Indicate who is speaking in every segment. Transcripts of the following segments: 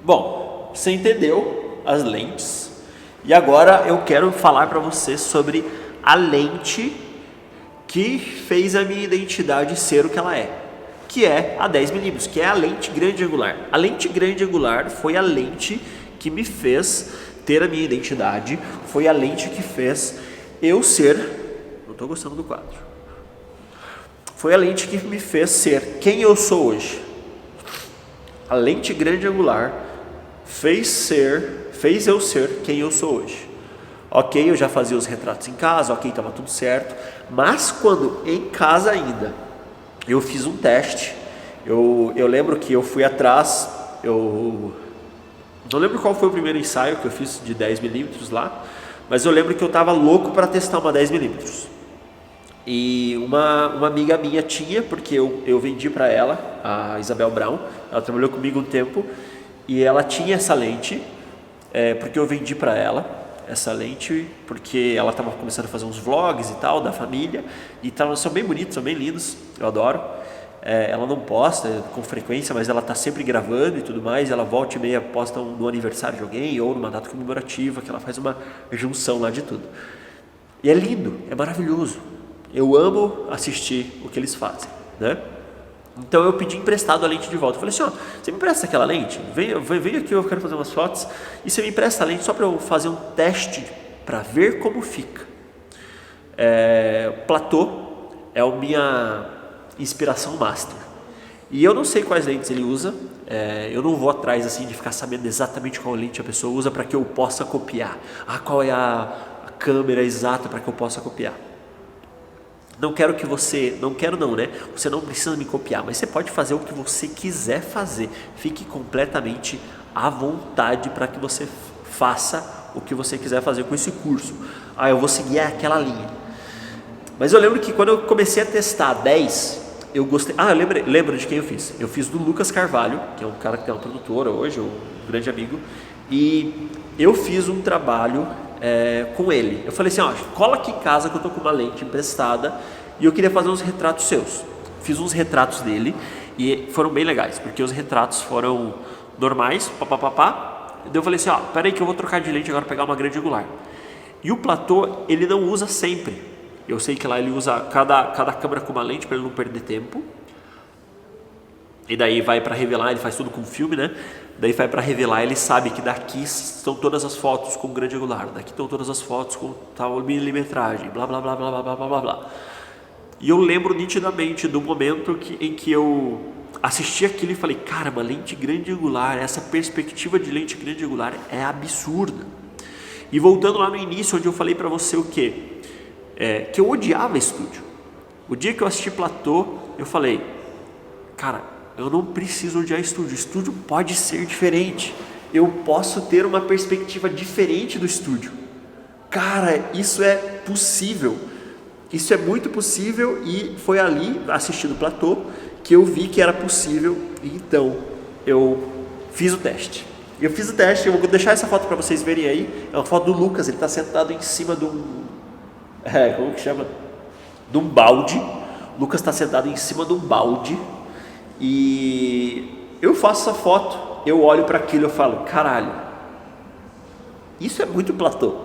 Speaker 1: Bom, você entendeu as lentes e agora eu quero falar para você sobre a lente que fez a minha identidade ser o que ela é, que é a 10mm, que é a lente grande angular. A lente grande angular foi a lente que me fez ter a minha identidade, foi a lente que fez eu ser, não estou gostando do quadro, foi a lente que me fez ser quem eu sou hoje. A lente grande angular fez eu ser quem eu sou hoje. Ok, eu já fazia os retratos em casa, ok, estava tudo certo, mas quando em casa ainda, eu fiz um teste, eu lembro que eu fui atrás, eu não lembro qual foi o primeiro ensaio que eu fiz de 10mm lá, mas eu lembro que eu estava louco para testar uma 10mm. E uma amiga minha tinha, porque eu vendi para ela, a Isabel Brown, ela trabalhou comigo um tempo, e ela tinha essa lente, porque eu vendi para ela essa lente, porque ela estava começando a fazer uns vlogs e tal, da família, e são bem bonitos, são bem lindos, eu adoro. Ela não posta com frequência, mas ela está sempre gravando e tudo mais, ela volta e meia posta no aniversário de alguém, ou numa data comemorativa, que ela faz uma junção lá de tudo. E é lindo, é maravilhoso. Eu amo assistir o que eles fazem, né? Então eu pedi emprestado a lente de volta. Eu falei assim, ó, você me empresta aquela lente? Vem aqui, eu quero fazer umas fotos. E você me empresta a lente só para eu fazer um teste para ver como fica. Platô é a minha inspiração master. E eu não sei quais lentes ele usa. Eu não vou atrás assim de ficar sabendo exatamente qual lente a pessoa usa para que eu possa copiar. Qual é a câmera exata para que eu possa copiar. Não quero que você, não quero não, né? Você não precisa me copiar, mas você pode fazer o que você quiser fazer. Fique completamente à vontade para que você faça o que você quiser fazer com esse curso. Eu vou seguir aquela linha. Mas eu lembro que quando eu comecei a testar 10, eu gostei. Eu lembro de quem eu fiz. Eu fiz do Lucas Carvalho, que é um cara que tem uma produtora hoje, um grande amigo. E eu fiz um trabalho com ele. Eu falei assim, cola aqui em casa que eu tô com uma lente emprestada e eu queria fazer uns retratos seus. Fiz uns retratos dele e foram bem legais, porque os retratos foram normais, Daí eu falei assim, peraí que eu vou trocar de lente agora, pegar uma grande angular. E o platô, ele não usa sempre. Eu sei que lá ele usa cada câmera com uma lente para ele não perder tempo. E daí vai para revelar, ele faz tudo com filme, né? Daí vai para revelar, ele sabe que daqui estão todas as fotos com grande angular, daqui estão todas as fotos com tal milimetragem, blá blá blá blá blá blá blá blá. E eu lembro nitidamente do momento em que eu assisti aquilo e falei, caramba, lente grande angular, essa perspectiva de lente grande angular é absurda. E voltando lá no início, onde eu falei para você o quê? Que eu odiava estúdio. O dia que eu assisti Platô, eu falei, cara, eu não preciso odiar estúdio. Estúdio pode ser diferente. Eu posso ter uma perspectiva diferente do estúdio. Cara, isso é possível. Isso é muito possível e foi ali, assistindo Platô, que eu vi que era possível. Então, eu fiz o teste. Eu vou deixar essa foto para vocês verem aí. É uma foto do Lucas, ele está sentado em cima de um... como que chama? De um balde. O Lucas está sentado em cima de um balde. E eu faço essa foto, eu olho para aquilo e eu falo, caralho, isso é muito Platô.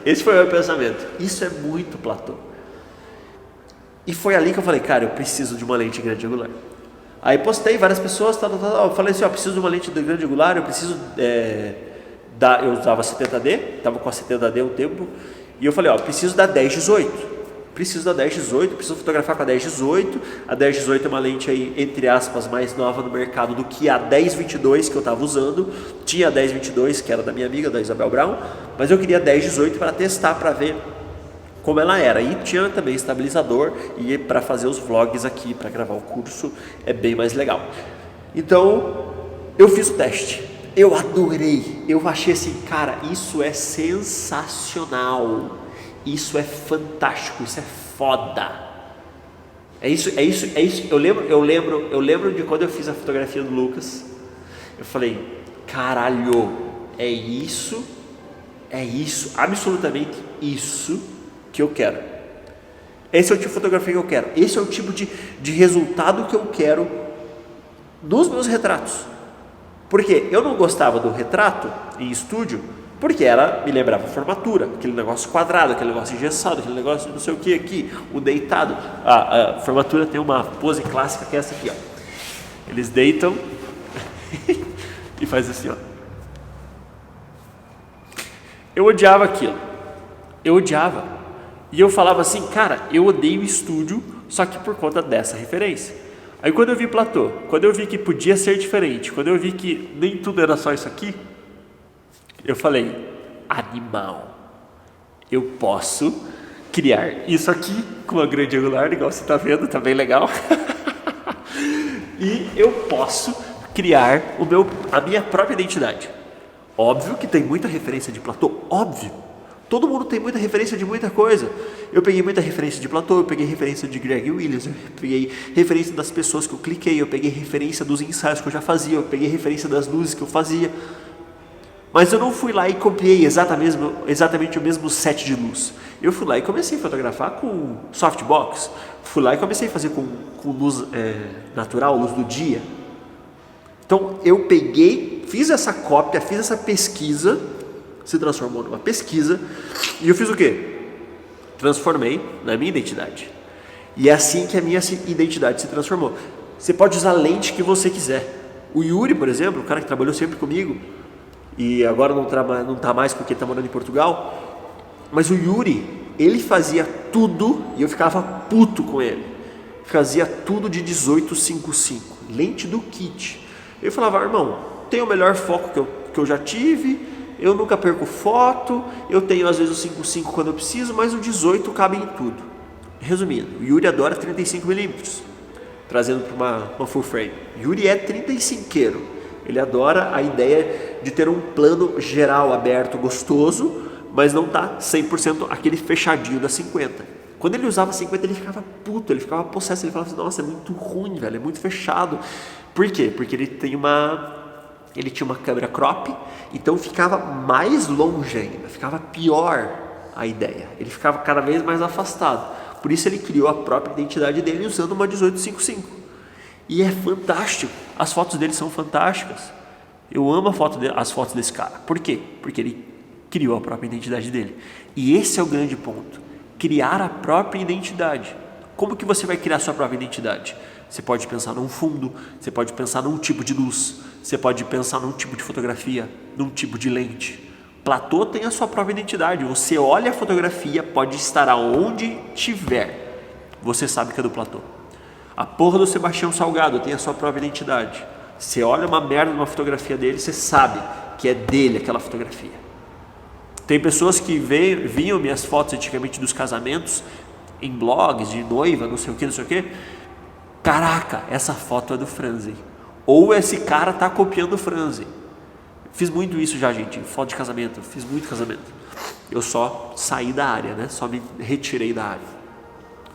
Speaker 1: Esse foi o meu pensamento, isso é muito Platô. E foi ali que eu falei, cara, eu preciso de uma lente grande angular. Aí postei, várias pessoas, eu falei assim, eu preciso de uma lente de grande angular, eu preciso eu usava 70D, estava com a 70D um tempo, e eu falei, eu preciso da 10-18. Preciso da 10-18, preciso fotografar com a 10-18. A 10-18 é uma lente aí, entre aspas, mais nova no mercado do que a 10-22 que eu estava usando. Tinha a 10-22, que era da minha amiga, da Isabel Brown, mas eu queria a 10-18 para testar, para ver como ela era. E tinha também estabilizador, e para fazer os vlogs aqui, para gravar o curso, é bem mais legal. Então, eu fiz o teste. Eu adorei. Eu achei assim, cara, isso é sensacional. Isso é fantástico, isso é foda. É isso. Eu lembro de quando eu fiz a fotografia do Lucas. Eu falei, caralho, é isso, absolutamente isso que eu quero. Esse é o tipo de fotografia que eu quero. Esse é o tipo de resultado que eu quero nos meus retratos. Porque eu não gostava do retrato em estúdio, porque me lembrava formatura, aquele negócio quadrado, aquele negócio engessado, aquele negócio não sei o que aqui, o deitado. A formatura tem uma pose clássica que é essa aqui, ó. Eles deitam e faz assim, ó. Eu odiava aquilo. Eu odiava. E eu falava assim, cara, eu odeio estúdio, só que por conta dessa referência. Aí quando eu vi platô, quando eu vi que podia ser diferente, quando eu vi que nem tudo era só isso aqui, eu falei, animal, eu posso criar isso aqui com uma grande angular, igual você está vendo, tá bem legal. E eu posso criar a minha própria identidade. Óbvio que tem muita referência de platô, óbvio. Todo mundo tem muita referência de muita coisa. Eu peguei muita referência de platô, eu peguei referência de Greg Williams, eu peguei referência das pessoas que eu cliquei, eu peguei referência dos ensaios que eu já fazia, eu peguei referência das luzes que eu fazia. Mas eu não fui lá e copiei exatamente o mesmo set de luz. Eu fui lá e comecei a fotografar com softbox. Fui lá e comecei a fazer com luz natural, luz do dia. Então eu peguei, fiz essa cópia, fiz essa pesquisa, se transformou numa pesquisa, e eu fiz o quê? Transformei na minha identidade. E é assim que a minha identidade se transformou. Você pode usar a lente que você quiser. O Yuri, por exemplo, o cara que trabalhou sempre comigo, e agora não está mais porque está morando em Portugal, mas o Yuri, ele fazia tudo, e eu ficava puto com ele, fazia tudo de 18-55, lente do kit. Eu falava, irmão, tem o melhor foco que eu já tive, eu nunca perco foto, eu tenho às vezes o 5.5 quando eu preciso, mas o 18 cabe em tudo. Resumindo, o Yuri adora 35mm, trazendo para uma full frame. Yuri é 35queiro, ele adora a ideia de ter um plano geral aberto, gostoso, mas não tá 100% aquele fechadinho da 50. Quando ele usava 50 ele ficava puto, ele ficava possesso, ele falava assim, nossa, é muito ruim, velho, é muito fechado. Por quê? Porque ele tinha uma câmera crop, então ficava mais longe ainda, ficava pior a ideia, ele ficava cada vez mais afastado. Por isso ele criou a própria identidade dele usando uma 18-55. E é fantástico, as fotos dele são fantásticas. Eu amo as fotos desse cara. Por quê? Porque ele criou a própria identidade dele. E esse é o grande ponto, criar a própria identidade. Como que você vai criar a sua própria identidade? Você pode pensar num fundo, você pode pensar num tipo de luz, você pode pensar num tipo de fotografia, num tipo de lente. Platô tem a sua própria identidade. Você olha a fotografia, pode estar aonde tiver, você sabe que é do Platô. A porra do Sebastião Salgado tem a sua própria identidade. Você olha uma merda numa fotografia dele, você sabe que é dele aquela fotografia. Tem pessoas que viam minhas fotos antigamente dos casamentos em blogs de noiva, não sei o que. Caraca, essa foto é do Franzen. Ou esse cara tá copiando o Franzen. Fiz muito isso já, gente, foto de casamento, fiz muito casamento. Eu só saí da área, né? Só me retirei da área.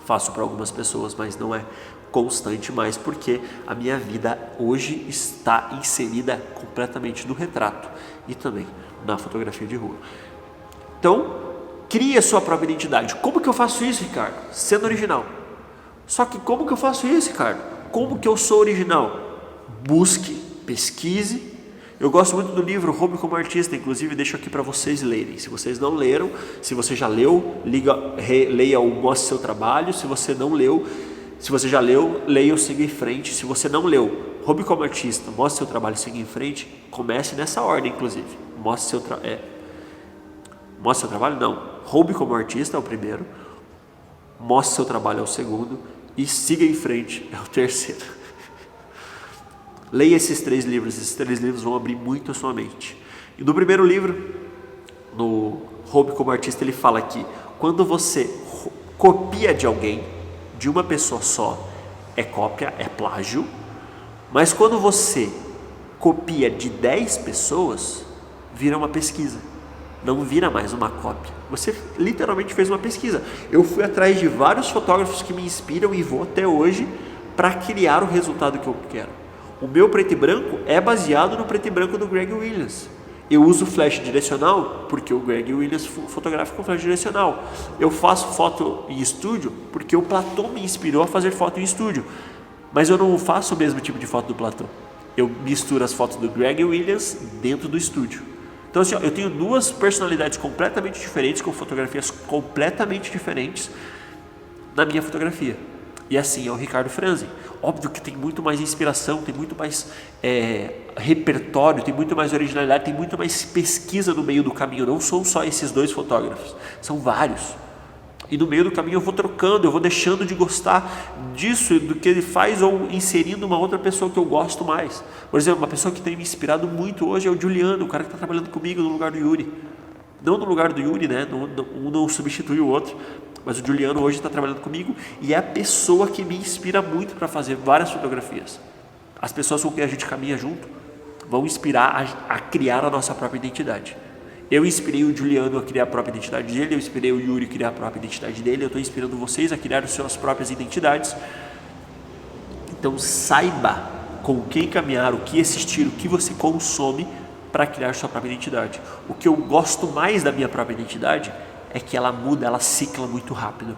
Speaker 1: Faço para algumas pessoas, mas não é constante mais, porque a minha vida hoje está inserida completamente no retrato e também na fotografia de rua. Então, crie a sua própria identidade. Como que eu faço isso, Ricardo? Sendo original. Só que como que eu faço isso, Ricardo? Como que eu sou original? Busque, pesquise. Eu gosto muito do livro Hobby como Artista, inclusive deixo aqui para vocês lerem. Se vocês não leram, se você já leu, leia ou mostre seu trabalho. Se você não leu, se você já leu, leia ou siga em frente. Se você não leu, Hobby como Artista, mostre seu trabalho e siga em frente. Comece nessa ordem, inclusive. Mostre seu trabalho? Não. Hobby como Artista é o primeiro. Mostre seu trabalho é o segundo. E siga em frente é o terceiro. Leia esses 3 livros. Esses 3 livros vão abrir muito a sua mente. E no primeiro livro, no Hobby como Artista, ele fala que quando você copia de alguém, de uma pessoa só, é cópia, é plágio. Mas quando você copia de 10 pessoas, vira uma pesquisa. Não vira mais uma cópia. Você literalmente fez uma pesquisa. Eu fui atrás de vários fotógrafos que me inspiram e vou até hoje para criar o resultado que eu quero. O meu preto e branco é baseado no preto e branco do Greg Williams. Eu uso flash direcional porque o Greg Williams fotografa com flash direcional. Eu faço foto em estúdio porque o Platô me inspirou a fazer foto em estúdio. Mas eu não faço o mesmo tipo de foto do Platô. eu misturo as fotos do Greg Williams dentro do estúdio. Então assim, ó, eu tenho duas personalidades completamente diferentes, com fotografias completamente diferentes na minha fotografia. E assim é o Ricardo Franzi. Óbvio que tem muito mais inspiração, tem muito mais repertório, tem muito mais originalidade, tem muito mais pesquisa no meio do caminho. Não são só esses dois fotógrafos, são vários. E no meio do caminho eu vou trocando, eu vou deixando de gostar disso, do que ele faz, ou inserindo uma outra pessoa que eu gosto mais. Por exemplo, uma pessoa que tem me inspirado muito hoje é o Juliano, o cara que está trabalhando comigo no lugar do Yuri. Não no lugar do Yuri, né? Um não substitui o outro, mas o Juliano hoje está trabalhando comigo e é a pessoa que me inspira muito para fazer várias fotografias. As pessoas com quem a gente caminha junto vão inspirar a criar a nossa própria identidade. Eu inspirei o Juliano a criar a própria identidade dele, eu inspirei o Yuri a criar a própria identidade dele, eu estou inspirando vocês a criar as suas próprias identidades. Então saiba com quem caminhar, o que assistir, o que você consome para criar sua própria identidade. O que eu gosto mais da minha própria identidade é que ela muda, ela cicla muito rápido.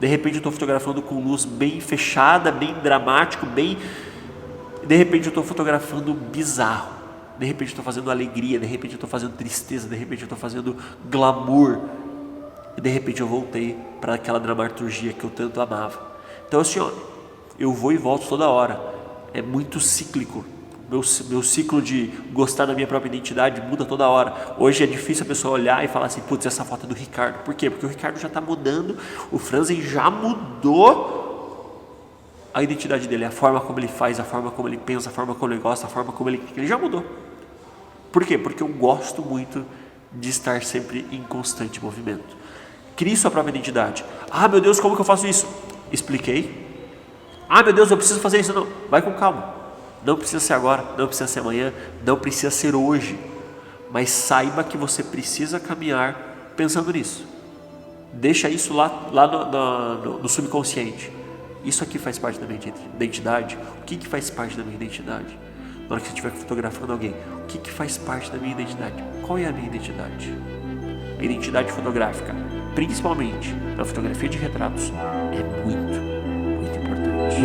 Speaker 1: De repente eu estou fotografando com luz bem fechada, bem dramático, de repente eu estou fotografando bizarro. De repente eu estou fazendo alegria, de repente eu estou fazendo tristeza, de repente eu estou fazendo glamour. E de repente eu voltei para aquela dramaturgia que eu tanto amava. Então assim, ó, eu vou e volto toda hora. É muito cíclico. Meu ciclo de gostar da minha própria identidade muda toda hora. Hoje é difícil a pessoa olhar e falar assim, putz, essa foto é do Ricardo. Por quê? Porque o Ricardo já está mudando, o Franzen já mudou a identidade dele, a forma como ele faz, a forma como ele pensa, a forma como ele gosta, a forma como ele já mudou. Por quê? Porque eu gosto muito de estar sempre em constante movimento. Crie sua própria identidade. Ah, meu Deus, como que eu faço isso? Expliquei. Ah, meu Deus, eu preciso fazer isso. Não, vai com calma. Não precisa ser agora, não precisa ser amanhã, não precisa ser hoje. Mas saiba que você precisa caminhar pensando nisso. Deixa isso lá no subconsciente. Isso aqui faz parte da minha identidade. O que faz parte da minha identidade? Na hora que você estiver fotografando alguém, o que faz parte da minha identidade? Qual é a minha identidade? A identidade fotográfica, principalmente na fotografia de retratos, é muito, muito importante.